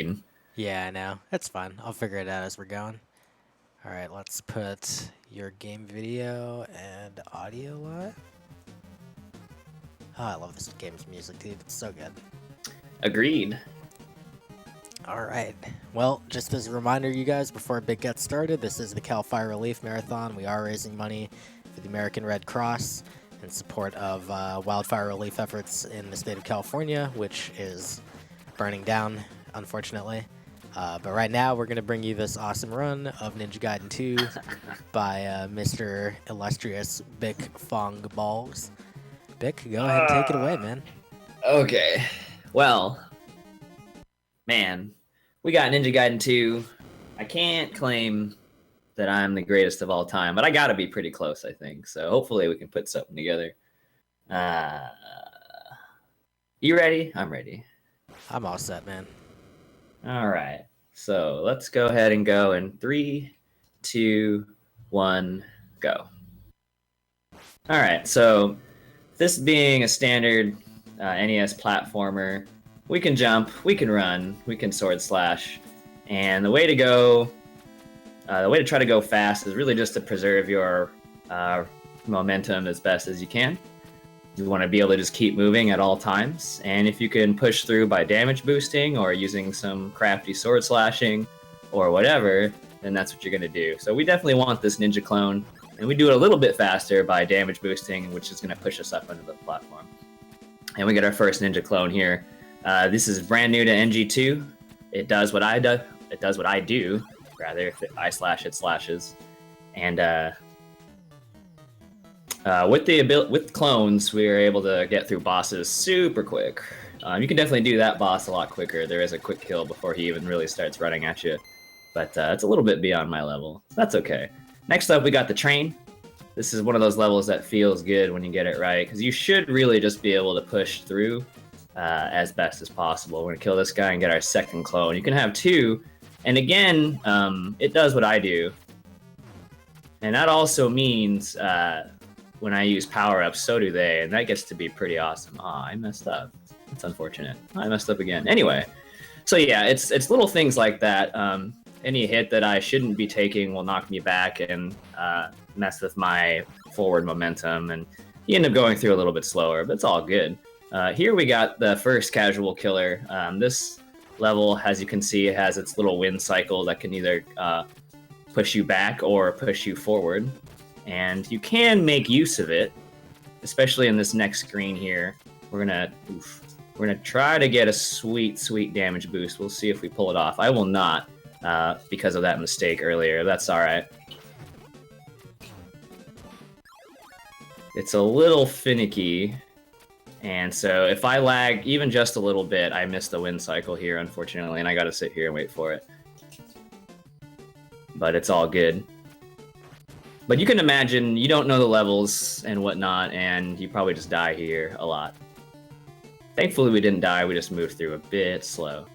screen. Yeah, I know. That's fine. I'll figure it out as we're going. All right, let's put your game video and audio live. Oh, I love this game's music, dude. It's so good. Agreed. All right. Well, just as a reminder, you guys, before Big gets started, this is the Cal Fire Relief Marathon. We are raising money for the American Red Cross in support of wildfire relief efforts in the state of California, which is burning down, unfortunately. But right now, we're going to bring you this awesome run of Ninja Gaiden 2 by Mr. Illustrious Bichphuongballz. Bick, go ahead and take it away, man. Okay. Well, man, we got Ninja Gaiden 2. I can't claim that I'm the greatest of all time, but I gotta be pretty close, I think. So hopefully we can put something together. You ready? I'm ready. I'm all set, man. All right. So let's go ahead and go in 3, 2, 1, go. All right. So this being a standard NES platformer, we can jump, we can run, we can sword slash, and the way to try to go fast is really just to preserve your momentum as best as you can. You want to be able to just keep moving at all times, and if you can push through by damage boosting or using some crafty sword slashing or whatever, then that's what you're going to do. So we definitely want this ninja clone, and we do it a little bit faster by damage boosting, which is going to push us up onto the platform. And we get our first ninja clone here. This is brand new to NG2. It does what I do. It does what I do. Rather, if I slash, it slashes. And with clones, we are able to get through bosses super quick. You can definitely do that boss a lot quicker. There is a quick kill before he even really starts running at you. But it's a little bit beyond my level. That's okay. Next up, we got the train. This is one of those levels that feels good when you get it right, because you should really just be able to push through as best as possible. We're going to kill this guy and get our second clone. You can have two, and again, it does what I do. And that also means when I use power-ups, so do they, and that gets to be pretty awesome. I messed up. That's unfortunate. I messed up again. Anyway, so yeah, it's little things like that. Any hit that I shouldn't be taking will knock me back and mess with my forward momentum, and you end up going through a little bit slower, but it's all good. Here we got the first casual killer. This level, as you can see, has its little wind cycle that can either push you back or push you forward, and you can make use of it, especially in this next screen here. We're gonna try to get a sweet damage boost. We'll see if we pull it off. I will not, because of that mistake earlier. That's all right. It's a little finicky, and so if I lag even just a little bit, I miss the wind cycle here, unfortunately, and I gotta sit here and wait for it. But it's all good. But you can imagine you don't know the levels and whatnot, and you probably just die here a lot. Thankfully we didn't die, we just moved through a bit slow.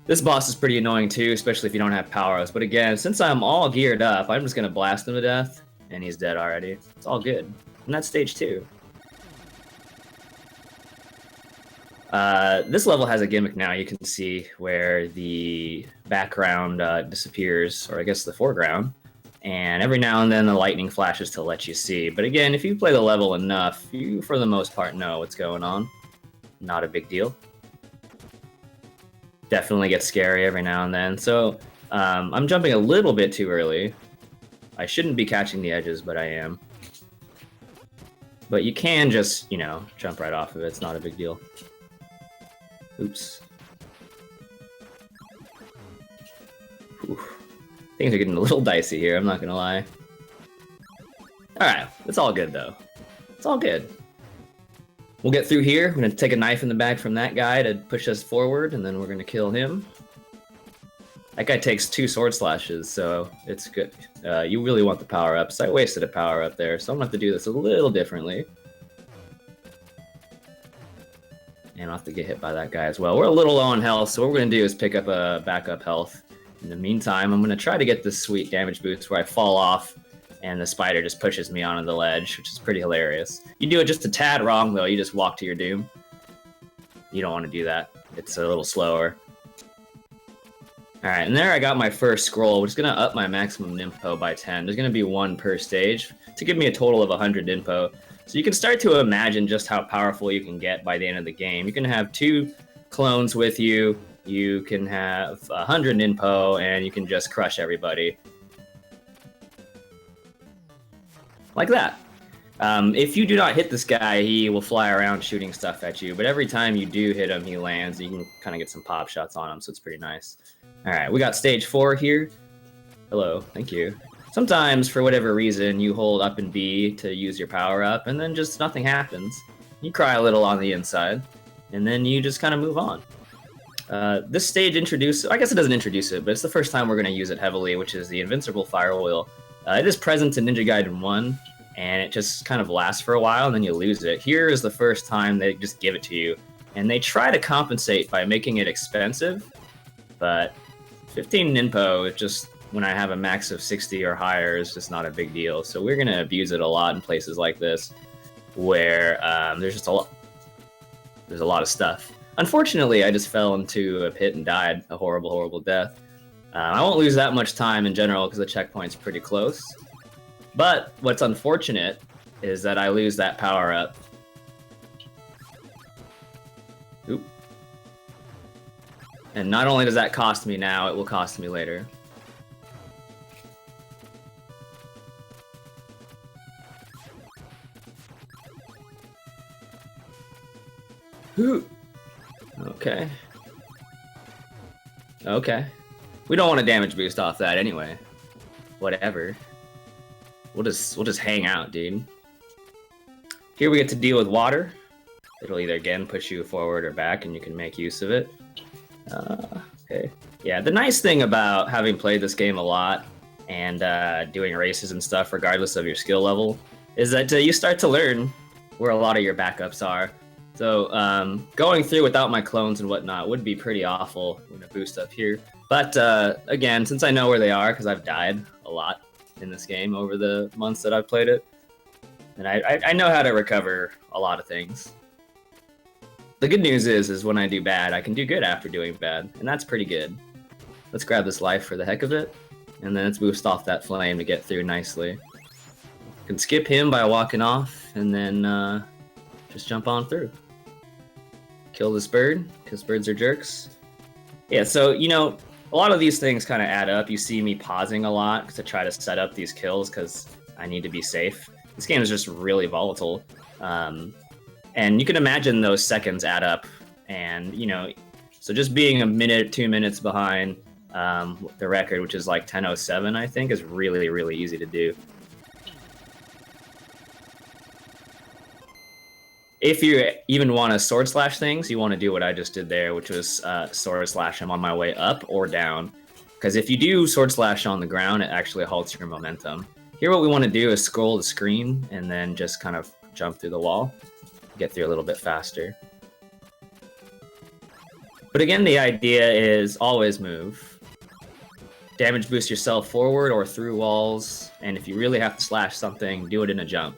This boss is pretty annoying too, especially if you don't have power-ups, but again, since I'm all geared up, I'm just gonna blast him to death, and he's dead already. It's all good. And that's stage 2. This level has a gimmick now, you can see, where the background disappears, or I guess the foreground, and every now and then the lightning flashes to let you see. But again, if you play the level enough, you for the most part know what's going on. Not a big deal. Definitely gets scary every now and then. So I'm jumping a little bit too early. I shouldn't be catching the edges, but I am. But you can just, jump right off of it. It's not a big deal. Oops. Whew. Things are getting a little dicey here, I'm not gonna lie. Alright, it's all good though. It's all good. We'll get through here. We're gonna take a knife in the back from that guy to push us forward, and then we're gonna kill him. That guy takes 2 sword slashes, so it's good. You really want the power-ups. I wasted a power-up there, so I'm gonna have to do this a little differently. And I'll have to get hit by that guy as well. We're a little low on health, so what we're gonna do is pick up a backup health. In the meantime, I'm gonna try to get this sweet damage boost where I fall off and the spider just pushes me onto the ledge, which is pretty hilarious. You do it just a tad wrong though, you just walk to your doom. You don't want to do that. It's a little slower. Alright, and there I got my first scroll, which is going to up my maximum Ninpo by 10. There's going to be 1 per stage to give me a total of 100 Ninpo. So you can start to imagine just how powerful you can get by the end of the game. You can have 2 clones with you, you can have 100 Ninpo, and you can just crush everybody. Like that. If you do not hit this guy, he will fly around shooting stuff at you, but every time you do hit him, he lands. You can kind of get some pop shots on him, so it's pretty nice. Alright, we got stage 4 here. Hello, thank you. Sometimes, for whatever reason, you hold up and B to use your power-up, and then just nothing happens. You cry a little on the inside, and then you just kind of move on. This stage I guess it doesn't introduce it, but it's the first time we're going to use it heavily, which is the Invincible Fire Wheel. It is present in Ninja Gaiden 1, and it just kind of lasts for a while, and then you lose it. Here is the first time they just give it to you, and they try to compensate by making it expensive, but 15 Ninpo, just when I have a max of 60 or higher, is just not a big deal. So we're going to abuse it a lot in places like this, where there's just a lot of stuff. Unfortunately, I just fell into a pit and died a horrible, horrible death. I won't lose that much time in general because the checkpoint's pretty close. But what's unfortunate is that I lose that power-up. Oop. And not only does that cost me now, it will cost me later. Okay. Okay. We don't want a damage boost off that anyway. Whatever. We'll just hang out, dude. Here we get to deal with water. It'll either again push you forward or back, and you can make use of it. Okay. Yeah, the nice thing about having played this game a lot and doing races and stuff, regardless of your skill level, is that you start to learn where a lot of your backups are. So going through without my clones and whatnot would be pretty awful. I'm gonna boost up here. But again, since I know where they are, because I've died a lot in this game over the months that I've played it, and I know how to recover a lot of things. The good news is when I do bad, I can do good after doing bad, and that's pretty good. Let's grab this life for the heck of it, and then let's boost off that flame to get through nicely. Can skip him by walking off, and then just jump on through. Kill this bird, because birds are jerks. Yeah, so, you know, a lot of these things kind of add up. You see me pausing a lot to try to set up these kills because I need to be safe. This game is just really volatile. And you can imagine those seconds add up. And, you know, so just being a minute, 2 minutes behind the record, which is like 10:07, I think, is really, really easy to do. If you even want to sword slash things, you want to do what I just did there, which was sword slash him on my way up or down. Because if you do sword slash on the ground, it actually halts your momentum. Here what we want to do is scroll the screen and then just kind of jump through the wall. Get through a little bit faster. But again, the idea is always move. Damage boost yourself forward or through walls, and if you really have to slash something, do it in a jump.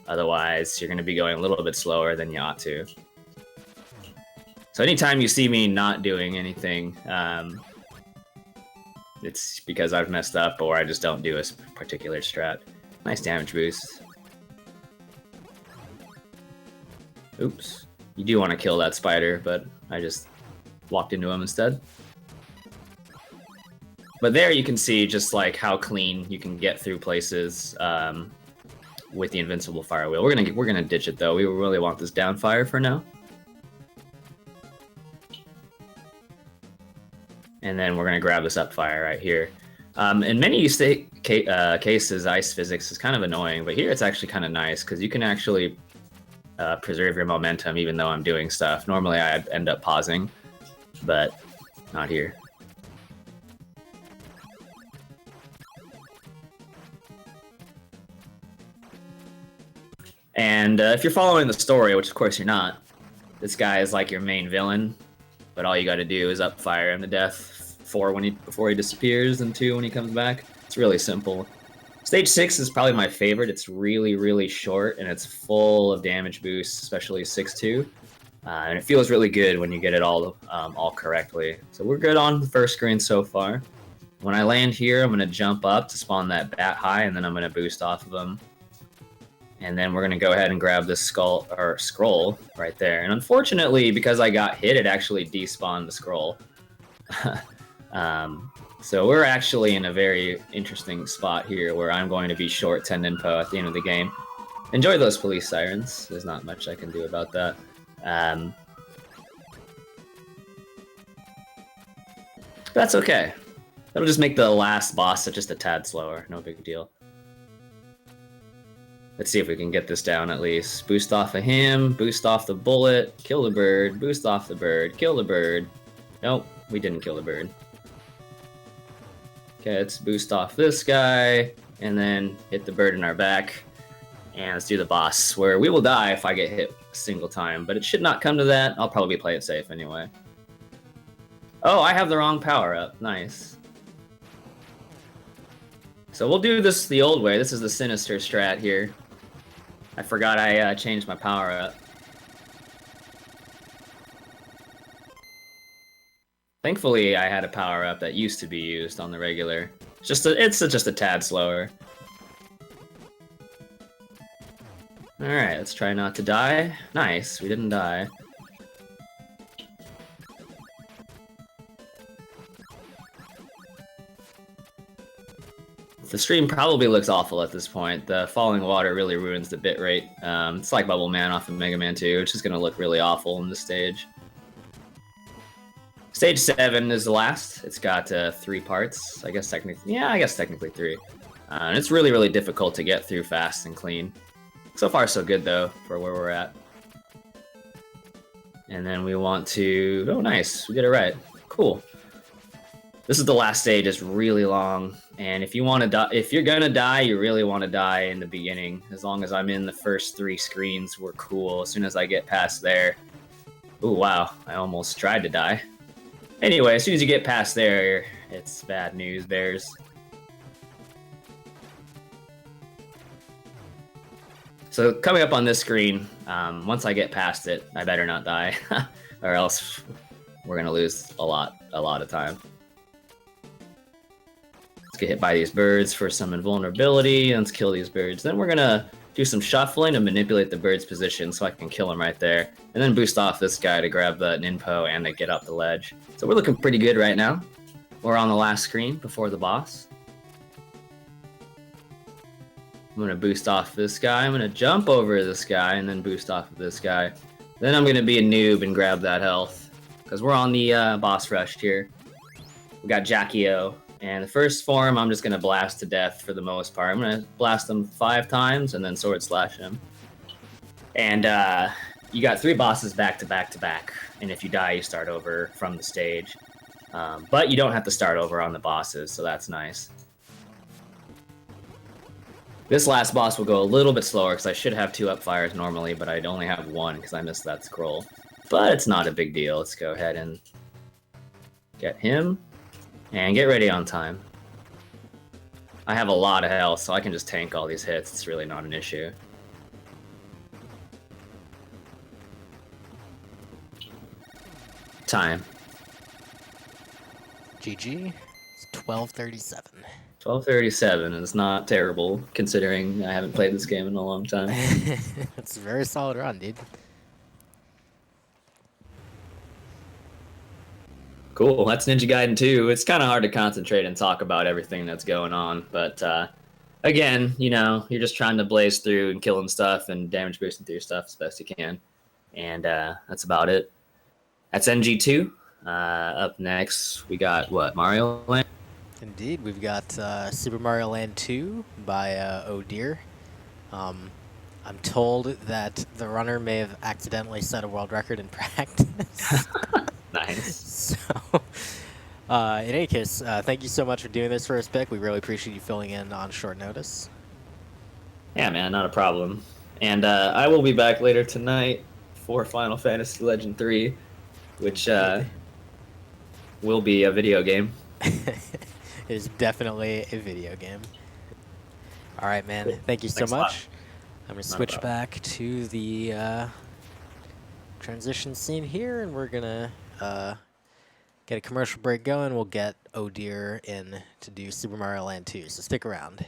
Otherwise, you're going to be going a little bit slower than you ought to. So anytime you see me not doing anything, it's because I've messed up or I just don't do a particular strat. Nice damage boost. Oops. You do want to kill that spider, but I just walked into him instead. But there you can see just like how clean you can get through places with the Invincible Fire Wheel. We're gonna ditch it though. We really want this down fire for now. And then we're gonna grab this up fire right here. In many cases, ice physics is kind of annoying, but here it's actually kind of nice because you can actually preserve your momentum even though I'm doing stuff. Normally I'd end up pausing, but not here. And if you're following the story, which of course you're not, this guy is like your main villain, but all you got to do is upfire him to death before he disappears, and 2 when he comes back. It's really simple. Stage 6 is probably my favorite. It's really, really short, and it's full of damage boosts, especially 6-2. And it feels really good when you get it all correctly. So we're good on the first screen so far. When I land here, I'm going to jump up to spawn that bat high, and then I'm going to boost off of him. And then we're going to go ahead and grab this scroll right there. And unfortunately, because I got hit, it actually despawned the scroll. So we're actually in a very interesting spot here where I'm going to be short 10 info at the end of the game. Enjoy those police sirens. There's not much I can do about that. That's okay. That'll just make the last boss just a tad slower. No big deal. Let's see if we can get this down at least. Boost off of him, boost off the bullet, kill the bird, boost off the bird, kill the bird. Nope, we didn't kill the bird. Okay, let's boost off this guy, and then hit the bird in our back. And let's do the boss, where we will die if I get hit a single time, but it should not come to that. I'll probably play it safe anyway. Oh, I have the wrong power-up. Nice. So we'll do this the old way. This is the Sinister strat here. I forgot I changed my power-up. Thankfully, I had a power-up that used to be used on the regular. It's just a tad slower. Alright, let's try not to die. Nice, we didn't die. The stream probably looks awful at this point. The falling water really ruins the bitrate. It's like Bubble Man off of Mega Man 2, which is going to look really awful in this stage. Stage 7 is the last. It's got 3 parts. I guess technically 3. And it's really, really difficult to get through fast and clean. So far, so good, though, for where we're at. And then we want to... Oh, nice. We did it right. Cool. This is the last stage. It's really long. And if you want to die, if you're gonna die, you really want to die in the beginning. As long as I'm in the first 3 screens, we're cool. As soon as I get past there... Ooh, wow. I almost tried to die. Anyway, as soon as you get past there, it's bad news, bears. So coming up on this screen, once I get past it, I better not die, or else we're gonna lose a lot of time. Let's get hit by these birds for some invulnerability, and let's kill these birds. Then we're gonna do some shuffling and manipulate the bird's position so I can kill him right there, and then boost off this guy to grab the ninpo and to get up the ledge. So we're looking pretty good right now. We're on the last screen before the boss. I'm going to boost off this guy, I'm going to jump over this guy, and then boost off of this guy. Then I'm going to be a noob and grab that health, because we're on the boss rush here. We got Jackie-O, and the first form I'm just going to blast to death for the most part. I'm going to blast him 5 times, and then sword slash him. And you got 3 bosses back to back to back, and if you die, you start over from the stage. But you don't have to start over on the bosses, so that's nice. This last boss will go a little bit slower because I should have 2 upfires normally, but I'd only have 1 because I missed that scroll. But it's not a big deal. Let's go ahead and get him and get ready on time. I have a lot of health, so I can just tank all these hits. It's really not an issue. Time. GG. It's 12:37. 12:37 is not terrible, considering I haven't played this game in a long time. It's a very solid run, dude. Cool, that's Ninja Gaiden 2. It's kind of hard to concentrate and talk about everything that's going on, but again, you know, you're just trying to blaze through and killing stuff and damage boosting through your stuff as best you can. And that's about it. That's NG2. Up next, we got, what, Mario Land? Indeed, we've got Super Mario Land 2 by Oh Dear. I'm told that the runner may have accidentally set a world record in practice. Nice. So, in any case, thank you so much for doing this for us, Bick. We really appreciate you filling in on short notice. Yeah, man, not a problem. And I will be back later tonight for Final Fantasy Legend 3, which will be a video game. It is definitely a video game. All right, man. Cool. Thank you so Thanks a much. lot. I'm going to switch back to the transition scene here, and we're gonna get a commercial break going. We'll get Oh Dear in to do Super Mario Land 2, so stick around.